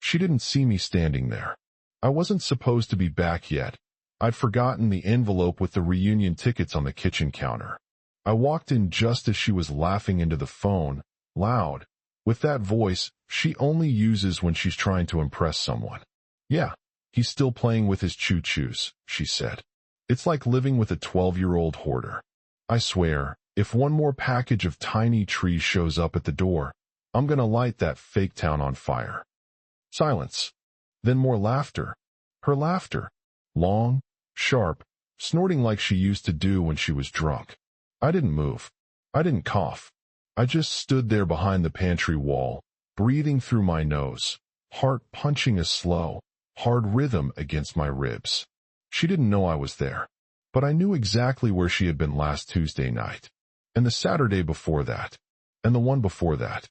She didn't see me standing there. I wasn't supposed to be back yet. I'd forgotten the envelope with the reunion tickets on the kitchen counter. I walked in just as she was laughing into the phone, loud, with that voice she only uses when she's trying to impress someone. "Yeah, he's still playing with his choo-choos," she said. "It's like living with a 12-year-old hoarder. I swear, if one more package of tiny trees shows up at the door, I'm gonna light that fake town on fire." Silence. Then more laughter. Her laughter. Long, sharp, snorting like she used to do when she was drunk. I didn't move. I didn't cough. I just stood there behind the pantry wall, breathing through my nose, heart punching a slow, hard rhythm against my ribs. She didn't know I was there, but I knew exactly where she had been last Tuesday night, and the Saturday before that, and the one before that.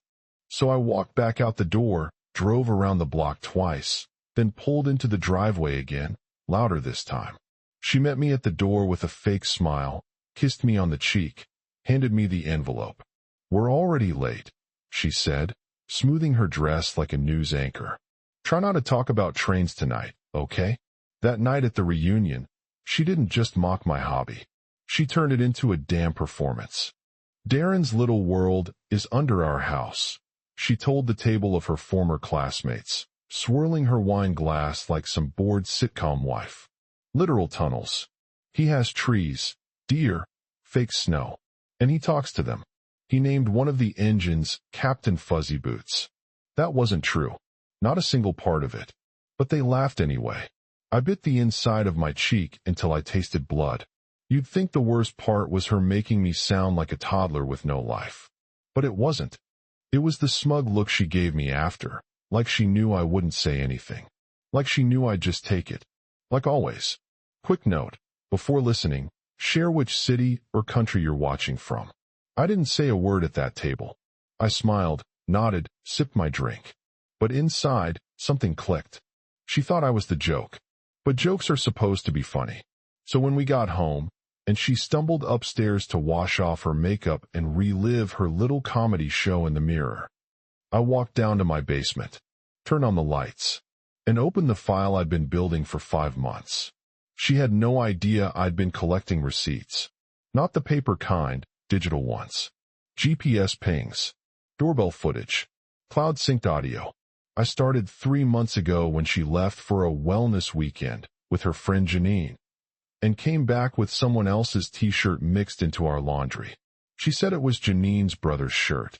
So I walked back out the door, drove around the block twice, then pulled into the driveway again, louder this time. She met me at the door with a fake smile, kissed me on the cheek, handed me the envelope. "We're already late," she said, smoothing her dress like a news anchor. "Try not to talk about trains tonight, okay?" That night at the reunion, she didn't just mock my hobby. She turned it into a damn performance. "Darren's little world is under our house," she told the table of her former classmates, swirling her wine glass like some bored sitcom wife. "Literal tunnels. He has trees, deer, fake snow, and he talks to them. He named one of the engines Captain Fuzzy Boots." That wasn't true. Not a single part of it. But they laughed anyway. I bit the inside of my cheek until I tasted blood. You'd think the worst part was her making me sound like a toddler with no life. But it wasn't. It was the smug look she gave me after, like she knew I wouldn't say anything. Like she knew I'd just take it. Like always. Quick note, before listening, share which city or country you're watching from. I didn't say a word at that table. I smiled, nodded, sipped my drink. But inside, something clicked. She thought I was the joke. But jokes are supposed to be funny. So when we got home, and she stumbled upstairs to wash off her makeup and relive her little comedy show in the mirror, I walked down to my basement, turned on the lights, and opened the file I'd been building for 5 months. She had no idea I'd been collecting receipts. Not the paper kind, digital ones. GPS pings, doorbell footage, cloud-synced audio. I started 3 months ago when she left for a wellness weekend with her friend Janine, and came back with someone else's t-shirt mixed into our laundry. She said it was Janine's brother's shirt.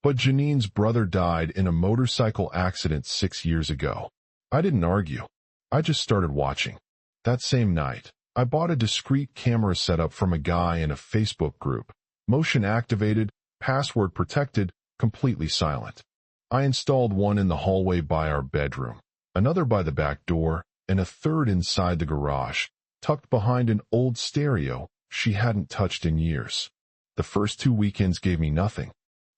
But Janine's brother died in a motorcycle accident 6 years ago. I didn't argue. I just started watching. That same night, I bought a discreet camera setup from a guy in a Facebook group. Motion activated, password protected, completely silent. I installed one in the hallway by our bedroom, another by the back door, and a third inside the garage, tucked behind an old stereo she hadn't touched in years. The first 2 weekends gave me nothing.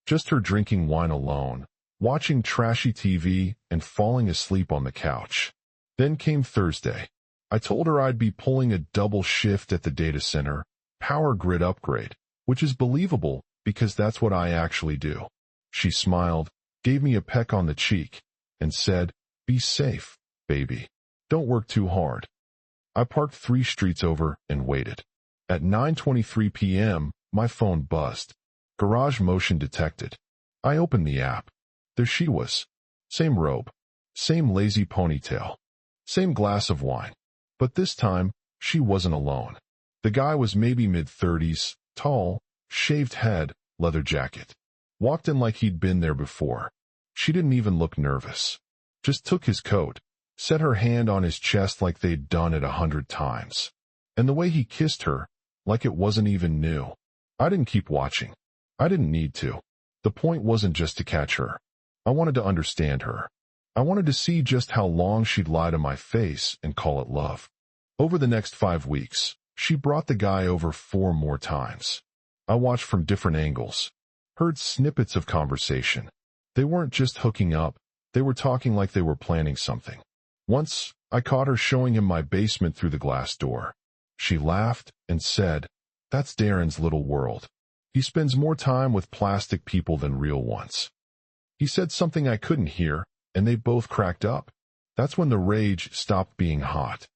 Just her drinking wine alone, watching trashy TV, and falling asleep on the couch. Then came Thursday. I told her I'd be pulling a double shift at the data center, power grid upgrade, which is believable because that's what I actually do. She smiled, gave me a peck on the cheek, and said, "Be safe, baby. Don't work too hard." I parked 3 streets over and waited. At 9:23 p.m., my phone buzzed. Garage motion detected. I opened the app. There she was. Same robe. Same lazy ponytail. Same glass of wine. But this time, she wasn't alone. The guy was maybe mid-30s, tall, shaved head, leather jacket. Walked in like he'd been there before. She didn't even look nervous. Just took his coat, set her hand on his chest like they'd done it 100 times. And the way he kissed her, like it wasn't even new. I didn't keep watching. I didn't need to. The point wasn't just to catch her. I wanted to understand her. I wanted to see just how long she'd lie to my face and call it love. Over the next 5 weeks, she brought the guy over 4 more times. I watched from different angles. Heard snippets of conversation. They weren't just hooking up, they were talking like they were planning something. Once, I caught her showing him my basement through the glass door. She laughed and said, "That's Darren's little world. He spends more time with plastic people than real ones." He said something I couldn't hear, and they both cracked up. That's when the rage stopped being hot.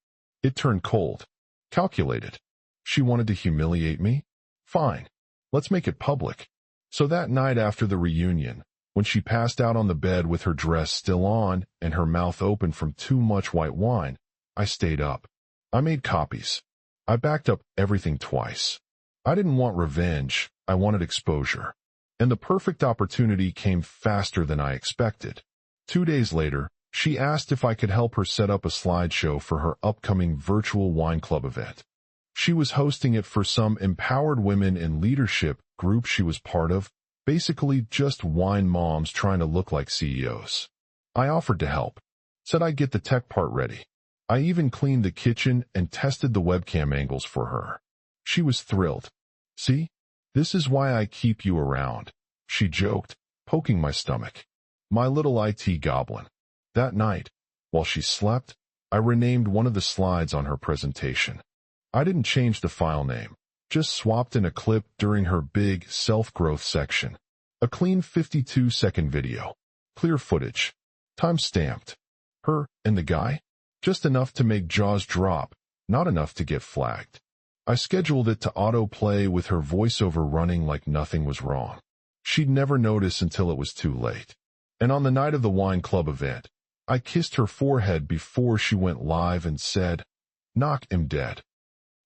It turned cold. Calculated. She wanted to humiliate me? Fine. Let's make it public. So that night after the reunion, when she passed out on the bed with her dress still on and her mouth open from too much white wine, I stayed up. I made copies. I backed up everything twice. I didn't want revenge, I wanted exposure. And the perfect opportunity came faster than I expected. 2 days later, she asked if I could help her set up a slideshow for her upcoming virtual wine club event. She was hosting it for some empowered women in leadership group she was part of, basically just wine moms trying to look like CEOs. I offered to help, said I'd get the tech part ready. I even cleaned the kitchen and tested the webcam angles for her. She was thrilled. See? This is why I keep you around, she joked, poking my stomach. My little IT goblin. That night, while she slept, I renamed one of the slides on her presentation. I didn't change the file name, just swapped in a clip during her big self-growth section. A clean 52-second video. Clear footage. Time-stamped. Her and the guy? Just enough to make jaws drop, not enough to get flagged. I scheduled it to autoplay with her voiceover running like nothing was wrong. She'd never notice until it was too late. And on the night of the wine club event, I kissed her forehead before she went live and said, "Knock him dead."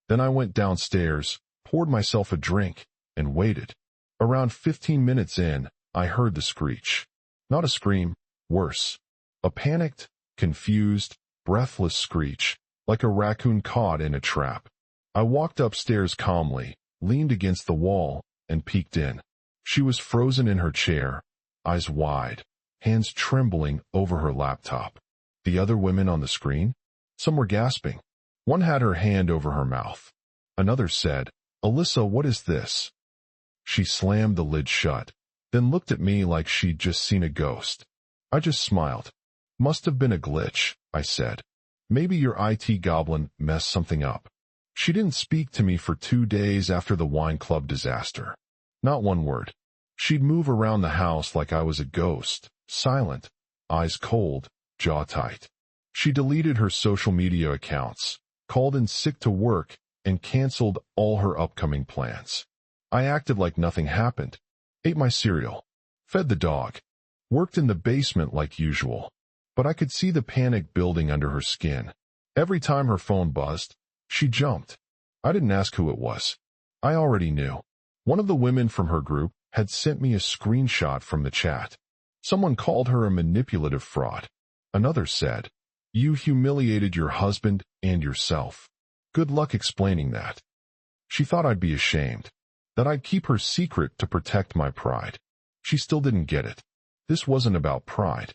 Then I went downstairs, poured myself a drink, and waited. Around 15 minutes in, I heard the screech. Not a scream, worse. A panicked, confused, breathless screech, like a raccoon caught in a trap. I walked upstairs calmly, leaned against the wall, and peeked in. She was frozen in her chair, eyes wide, hands trembling over her laptop. The other women on the screen? Some were gasping. One had her hand over her mouth. Another said, "Alyssa, what is this?" She slammed the lid shut, then looked at me like she'd just seen a ghost. I just smiled. "Must have been a glitch," I said. "Maybe your IT goblin messed something up." She didn't speak to me for 2 days after the wine club disaster. Not one word. She'd move around the house like I was a ghost, silent, eyes cold, jaw tight. She deleted her social media accounts, called in sick to work, and canceled all her upcoming plans. I acted like nothing happened, ate my cereal, fed the dog, worked in the basement like usual. But I could see the panic building under her skin. Every time her phone buzzed, she jumped. I didn't ask who it was. I already knew. One of the women from her group had sent me a screenshot from the chat. Someone called her a manipulative fraud. Another said, "You humiliated your husband and yourself. Good luck explaining that." She thought I'd be ashamed, that I'd keep her secret to protect my pride. She still didn't get it. This wasn't about pride.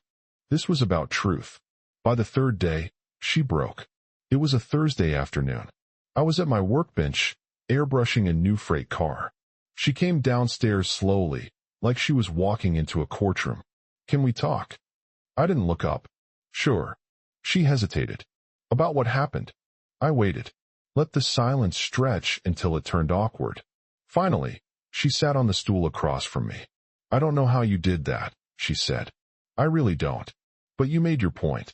This was about truth. By the 3rd day, she broke. It was a Thursday afternoon. I was at my workbench, airbrushing a new freight car. She came downstairs slowly, like she was walking into a courtroom. "Can we talk?" I didn't look up. "Sure." She hesitated. "About what happened?" I waited. Let the silence stretch until it turned awkward. Finally, she sat on the stool across from me. "I don't know how you did that," she said. "I really don't. But you made your point."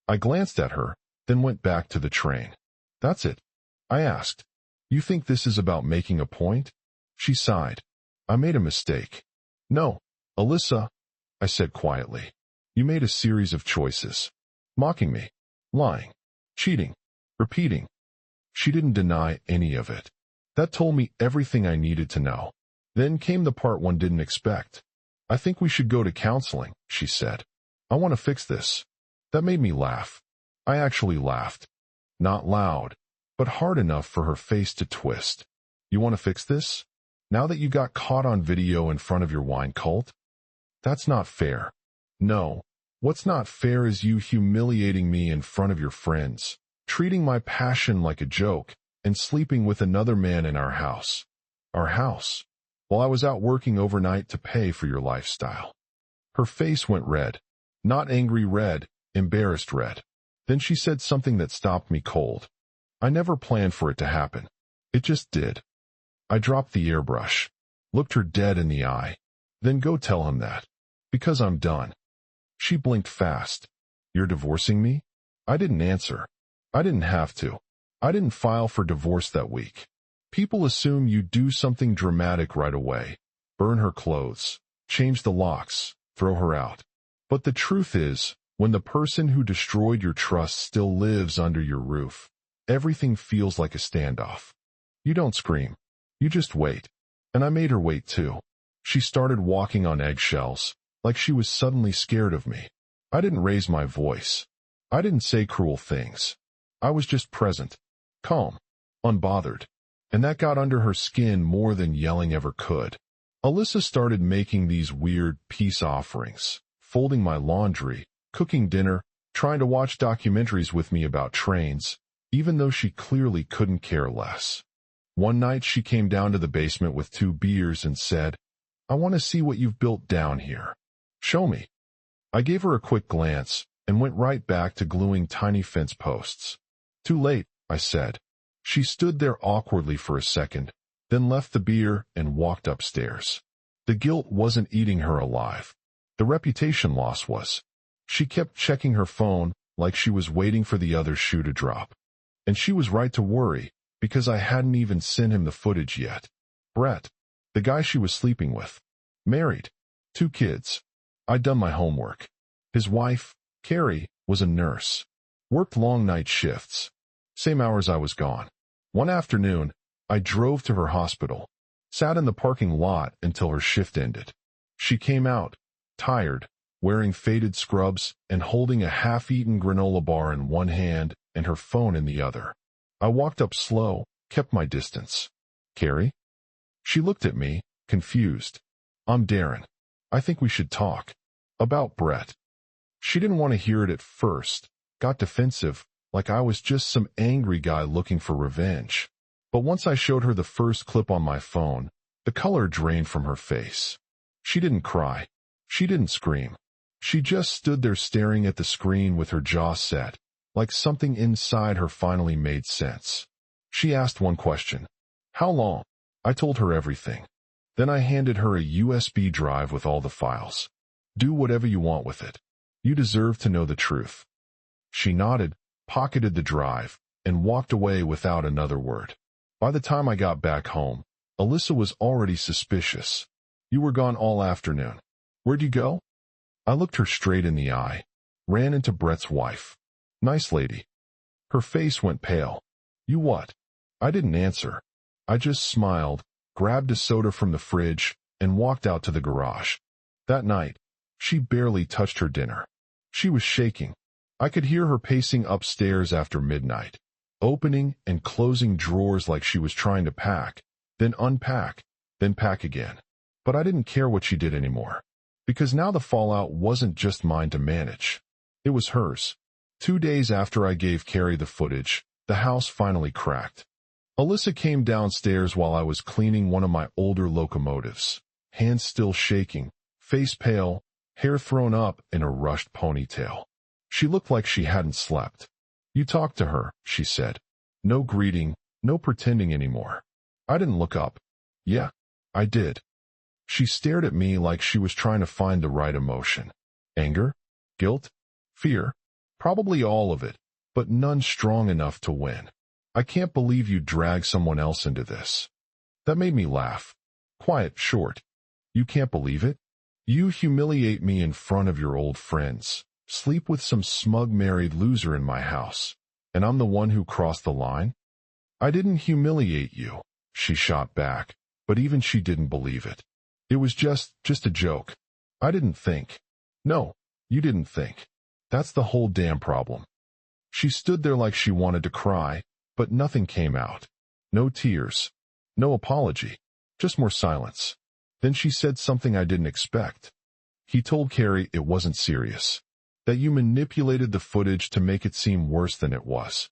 I glanced at her, then went back to the train. "That's it?" I asked. "You think this is about making a point?" She sighed. "I made a mistake." "No, Alyssa," I said quietly. "You made a series of choices. Mocking me, lying, cheating, repeating." She didn't deny any of it. That told me everything I needed to know. Then came the part one didn't expect. "I think we should go to counseling," she said. "I want to fix this." That made me laugh. I actually laughed. Not loud, but hard enough for her face to twist. "You want to fix this? Now that you got caught on video in front of your wine cult?" "That's not fair." "No. What's not fair is you humiliating me in front of your friends, treating my passion like a joke, and sleeping with another man in our house. Our house. While I was out working overnight to pay for your lifestyle." Her face went red. Not angry red, embarrassed red. Then she said something that stopped me cold. I never planned for it to happen. It just did. I dropped the airbrush, looked her dead in the eye. "Then go tell him that. Because I'm done." She blinked fast. You're divorcing me? I didn't answer. I didn't have to. I didn't file for divorce that week. People assume you do something dramatic right away. Burn her clothes, change the locks, throw her out. But the truth is, when the person who destroyed your trust still lives under your roof, everything feels like a standoff. You don't scream. You just wait. And I made her wait too. She started walking on eggshells, like she was suddenly scared of me. I didn't raise my voice. I didn't say cruel things. I was just present, calm, unbothered. And that got under her skin more than yelling ever could. Alyssa started making these weird peace offerings, folding my laundry, cooking dinner, trying to watch documentaries with me about trains, even though she clearly couldn't care less. One night she came down to the basement with 2 beers and said, I want to see what you've built down here. Show me. I gave her a quick glance and went right back to gluing tiny fence posts. Too late, I said. She stood there awkwardly for a second, then left the beer and walked upstairs. The guilt wasn't eating her alive. The reputation loss was. She kept checking her phone like she was waiting for the other shoe to drop. And she was right to worry, because I hadn't even sent him the footage yet. Brett, the guy she was sleeping with. Married. 2 kids. I'd done my homework. His wife, Carrie, was a nurse. Worked long night shifts. Same hours I was gone. One afternoon, I drove to her hospital, sat in the parking lot until her shift ended. She came out, tired, wearing faded scrubs and holding a half-eaten granola bar in one hand and her phone in the other. I walked up slow, kept my distance. Carrie? She looked at me, confused. I'm Darren. I think we should talk. About Brett. She didn't want to hear it at first, got defensive, like I was just some angry guy looking for revenge. But once I showed her the first clip on my phone, the color drained from her face. She didn't cry. She didn't scream. She just stood there staring at the screen with her jaw set, like something inside her finally made sense. She asked one question. How long? I told her everything. Then I handed her a USB drive with all the files. Do whatever you want with it. You deserve to know the truth. She nodded, pocketed the drive, and walked away without another word. By the time I got back home, Alyssa was already suspicious. You were gone all afternoon. Where'd you go? I looked her straight in the eye. Ran into Brett's wife. Nice lady. Her face went pale. You what? I didn't answer. I just smiled, grabbed a soda from the fridge, and walked out to the garage. That night, she barely touched her dinner. She was shaking. I could hear her pacing upstairs after midnight, opening and closing drawers like she was trying to pack, then unpack, then pack again. But I didn't care what she did anymore, because now the fallout wasn't just mine to manage. It was hers. 2 days after I gave Carrie the footage, the house finally cracked. Alyssa came downstairs while I was cleaning one of my older locomotives, hands still shaking, face pale, hair thrown up in a rushed ponytail. She looked like she hadn't slept. You talked to her, she said. No greeting, no pretending anymore. I didn't look up. Yeah, I did. She stared at me like she was trying to find the right emotion. Anger? Guilt? Fear? Probably all of it, but none strong enough to win. I can't believe you dragged someone else into this. That made me laugh. Quiet, short. You can't believe it? You humiliate me in front of your old friends, sleep with some smug married loser in my house, and I'm the one who crossed the line? I didn't humiliate you, she shot back, but even she didn't believe it. It was just a joke. I didn't think. No, you didn't think. That's the whole damn problem. She stood there like she wanted to cry, but nothing came out. No tears. No apology. Just more silence. Then she said something I didn't expect. He told Carrie it wasn't serious. That you manipulated the footage to make it seem worse than it was.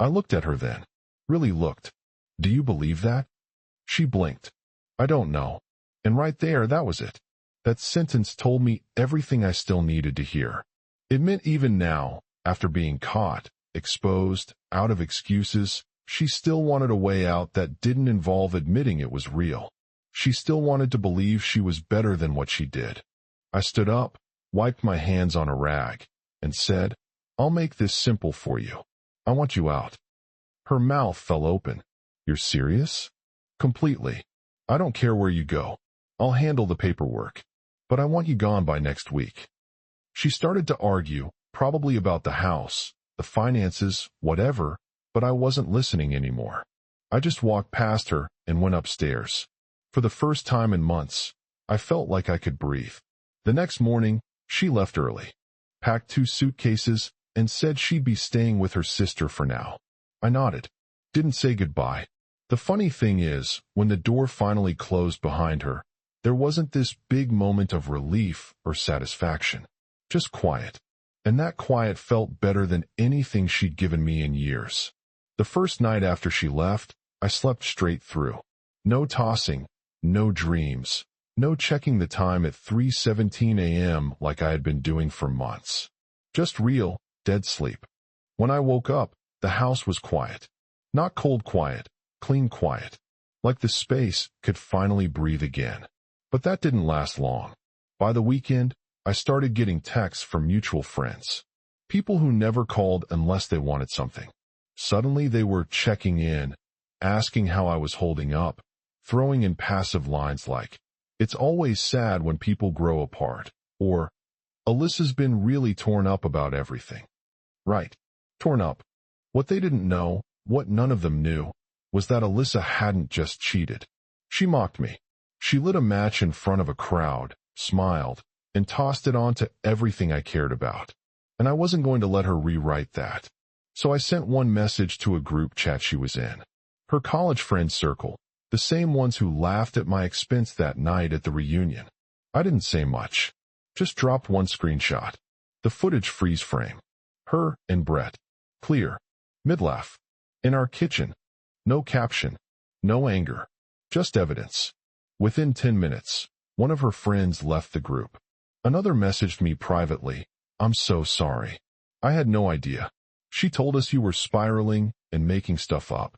I looked at her then. Really looked. Do you believe that? She blinked. I don't know. And right there, that was it. That sentence told me everything I still needed to hear. It meant even now, after being caught, exposed, out of excuses, she still wanted a way out that didn't involve admitting it was real. She still wanted to believe she was better than what she did. I stood up, wiped my hands on a rag, and said, "I'll make this simple for you. I want you out." Her mouth fell open. "You're serious?" "Completely. I don't care where you go. I'll handle the paperwork. But I want you gone by next week." She started to argue, probably about the house, the finances, whatever, but I wasn't listening anymore. I just walked past her and went upstairs. For the first time in months, I felt like I could breathe. The next morning, she left early, packed 2 suitcases, and said she'd be staying with her sister for now. I nodded, didn't say goodbye. The funny thing is, when the door finally closed behind her, there wasn't this big moment of relief or satisfaction, just quiet. And that quiet felt better than anything she'd given me in years. The first night after she left, I slept straight through. No tossing, no dreams, no checking the time at 3:17 a.m. like I had been doing for months. Just real, dead sleep. When I woke up, the house was quiet. Not cold quiet, clean quiet. Like the space could finally breathe again. But that didn't last long. By the weekend, I started getting texts from mutual friends. People who never called unless they wanted something. Suddenly they were checking in, asking how I was holding up, throwing in passive lines like, "It's always sad when people grow apart," or, "Alyssa's been really torn up about everything." Right. Torn up. What they didn't know, what none of them knew, was that Alyssa hadn't just cheated. She mocked me. She lit a match in front of a crowd, smiled, and tossed it onto everything I cared about. And I wasn't going to let her rewrite that. So I sent one message to a group chat she was in. Her college friend circle, the same ones who laughed at my expense that night at the reunion. I didn't say much. Just dropped one screenshot. The footage freeze frame. Her and Brett. Clear. Mid-laugh. In our kitchen. No caption. No anger. Just evidence. Within 10 minutes, one of her friends left the group. Another messaged me privately, "I'm so sorry. I had no idea. She told us you were spiraling and making stuff up."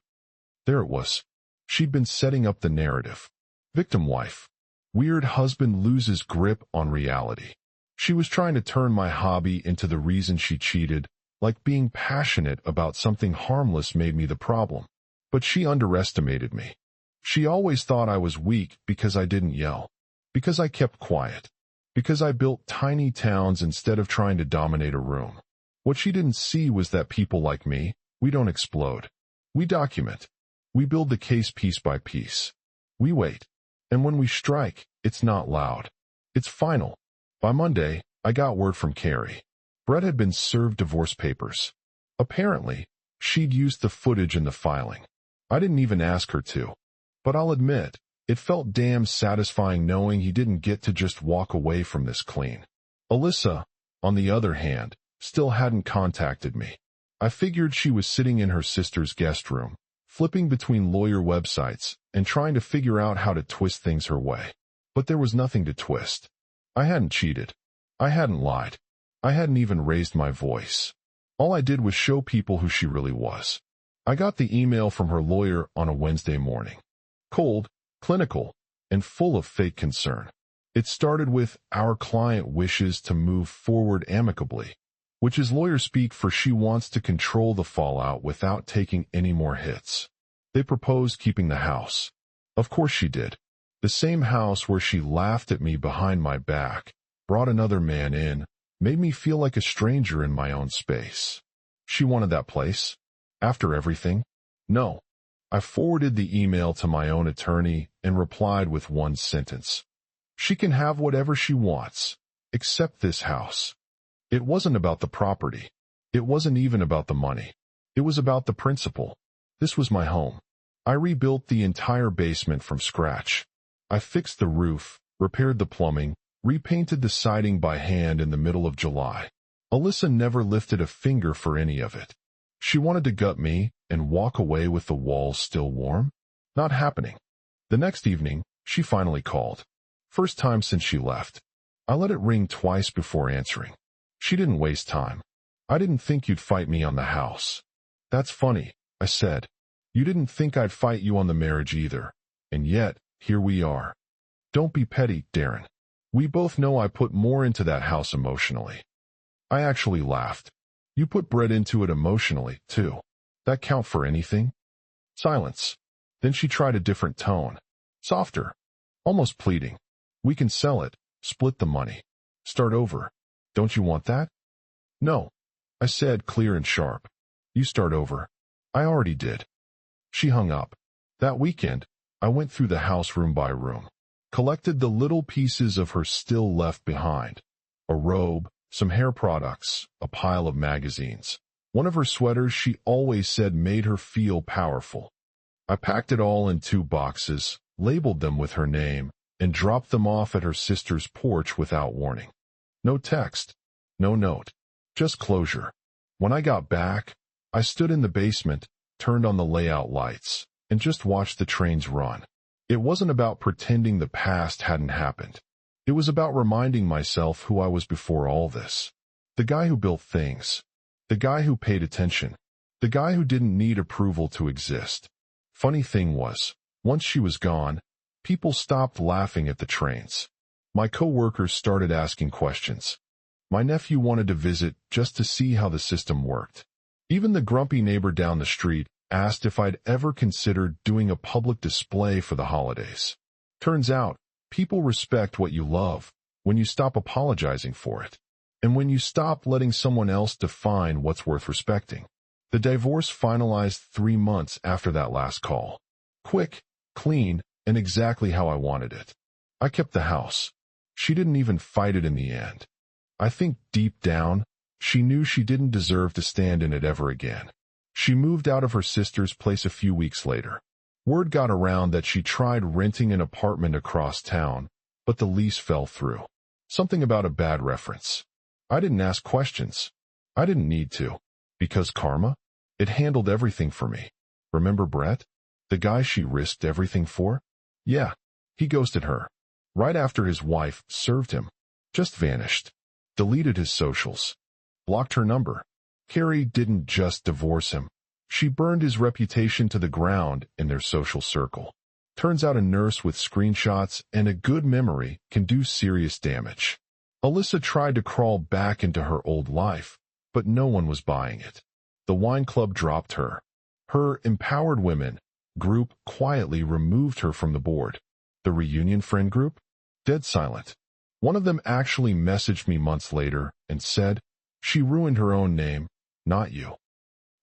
There it was. She'd been setting up the narrative. Victim wife. Weird husband loses grip on reality. She was trying to turn my hobby into the reason she cheated, like being passionate about something harmless made me the problem. But she underestimated me. She always thought I was weak because I didn't yell, because I kept quiet, because I built tiny towns instead of trying to dominate a room. What she didn't see was that people like me, we don't explode. We document. We build the case piece by piece. We wait. And when we strike, it's not loud. It's final. By Monday, I got word from Carrie. Brett had been served divorce papers. Apparently, she'd used the footage in the filing. I didn't even ask her to. But I'll admit, it felt damn satisfying knowing he didn't get to just walk away from this clean. Alyssa, on the other hand, still hadn't contacted me. I figured she was sitting in her sister's guest room, flipping between lawyer websites and trying to figure out how to twist things her way. But there was nothing to twist. I hadn't cheated. I hadn't lied. I hadn't even raised my voice. All I did was show people who she really was. I got the email from her lawyer on a Wednesday morning. Cold, clinical, and full of fake concern. It started with, "Our client wishes to move forward amicably," which is lawyer speak for she wants to control the fallout without taking any more hits. They proposed keeping the house. Of course she did. The same house where she laughed at me behind my back, brought another man in, made me feel like a stranger in my own space. She wanted that place. After everything? No. I forwarded the email to my own attorney and replied with one sentence. She can have whatever she wants, except this house. It wasn't about the property. It wasn't even about the money. It was about the principle. This was my home. I rebuilt the entire basement from scratch. I fixed the roof, repaired the plumbing, repainted the siding by hand in the middle of July. Alyssa never lifted a finger for any of it. She wanted to gut me and walk away with the walls still warm? Not happening. The next evening, she finally called. First time since she left. I let it ring twice before answering. She didn't waste time. "I didn't think you'd fight me on the house." "That's funny," I said. "You didn't think I'd fight you on the marriage either. And yet, here we are." "Don't be petty, Darren." We both know I put more into that house emotionally. I actually laughed. You put bread into it emotionally, too. That count for anything? Silence. Then she tried a different tone. Softer. Almost pleading. We can sell it, split the money. Start over. Don't you want that? No. I said, clear and sharp. You start over. I already did. She hung up. That weekend, I went through the house room by room. Collected the little pieces of her still left behind. A robe, some hair products, a pile of magazines. One of her sweaters she always said made her feel powerful. I packed it all in 2 boxes, labeled them with her name, and dropped them off at her sister's porch without warning. No text. No note. Just closure. When I got back, I stood in the basement, turned on the layout lights, and just watched the trains run. It wasn't about pretending the past hadn't happened. It was about reminding myself who I was before all this. The guy who built things. The guy who paid attention. The guy who didn't need approval to exist. Funny thing was, once she was gone, people stopped laughing at the trains. My coworkers started asking questions. My nephew wanted to visit just to see how the system worked. Even the grumpy neighbor down the street asked if I'd ever considered doing a public display for the holidays. Turns out, people respect what you love when you stop apologizing for it, and when you stop letting someone else define what's worth respecting. The divorce finalized 3 months after that last call. Quick, clean, and exactly how I wanted it. I kept the house. She didn't even fight it in the end. I think deep down, she knew she didn't deserve to stand in it ever again. She moved out of her sister's place a few weeks later. Word got around that she tried renting an apartment across town, but the lease fell through. Something about a bad reference. I didn't ask questions. I didn't need to. Because karma? It handled everything for me. Remember Brett? The guy she risked everything for? Yeah. He ghosted her. Right after his wife served him. Just vanished. Deleted his socials. Blocked her number. Carrie didn't just divorce him. She burned his reputation to the ground in their social circle. Turns out a nurse with screenshots and a good memory can do serious damage. Alyssa tried to crawl back into her old life, but no one was buying it. The wine club dropped her. Her Empowered Women group quietly removed her from the board. The reunion friend group? Dead silent. One of them actually messaged me months later and said, "She ruined her own name, not you."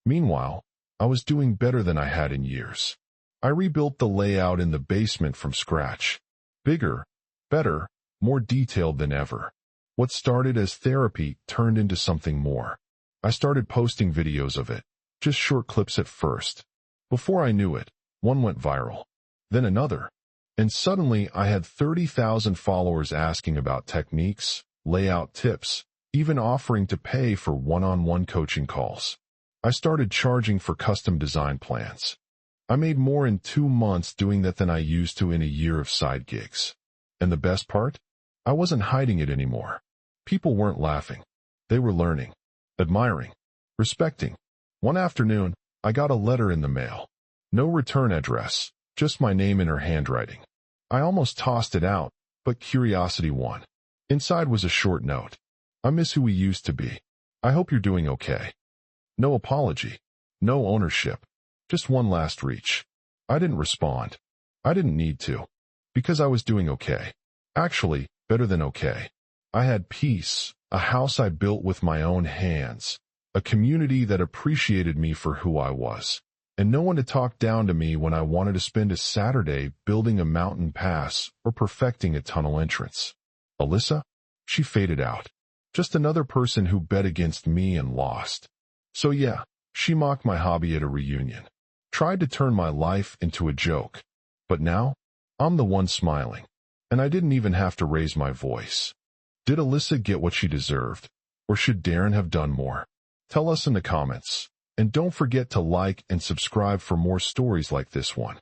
Meanwhile, I was doing better than I had in years. I rebuilt the layout in the basement from scratch. Bigger, better, more detailed than ever. What started as therapy turned into something more. I started posting videos of it, just short clips at first. Before I knew it, one went viral. Then another. And suddenly I had 30,000 followers asking about techniques, layout tips, even offering to pay for one-on-one coaching calls. I started charging for custom design plans. I made more in 2 months doing that than I used to in a year of side gigs. And the best part? I wasn't hiding it anymore. People weren't laughing. They were learning, admiring, respecting. One afternoon, I got a letter in the mail. No return address, just my name in her handwriting. I almost tossed it out, but curiosity won. Inside was a short note. "I miss who we used to be. I hope you're doing okay." No apology. No ownership. Just one last reach. I didn't respond. I didn't need to. Because I was doing okay. Actually, better than okay. I had peace, a house I built with my own hands, a community that appreciated me for who I was, and no one to talk down to me when I wanted to spend a Saturday building a mountain pass or perfecting a tunnel entrance. Alyssa? She faded out. Just another person who bet against me and lost. So yeah, she mocked my hobby at a reunion. Tried to turn my life into a joke. But now, I'm the one smiling. And I didn't even have to raise my voice. Did Alyssa get what she deserved? Or should Darren have done more? Tell us in the comments. And don't forget to like and subscribe for more stories like this one.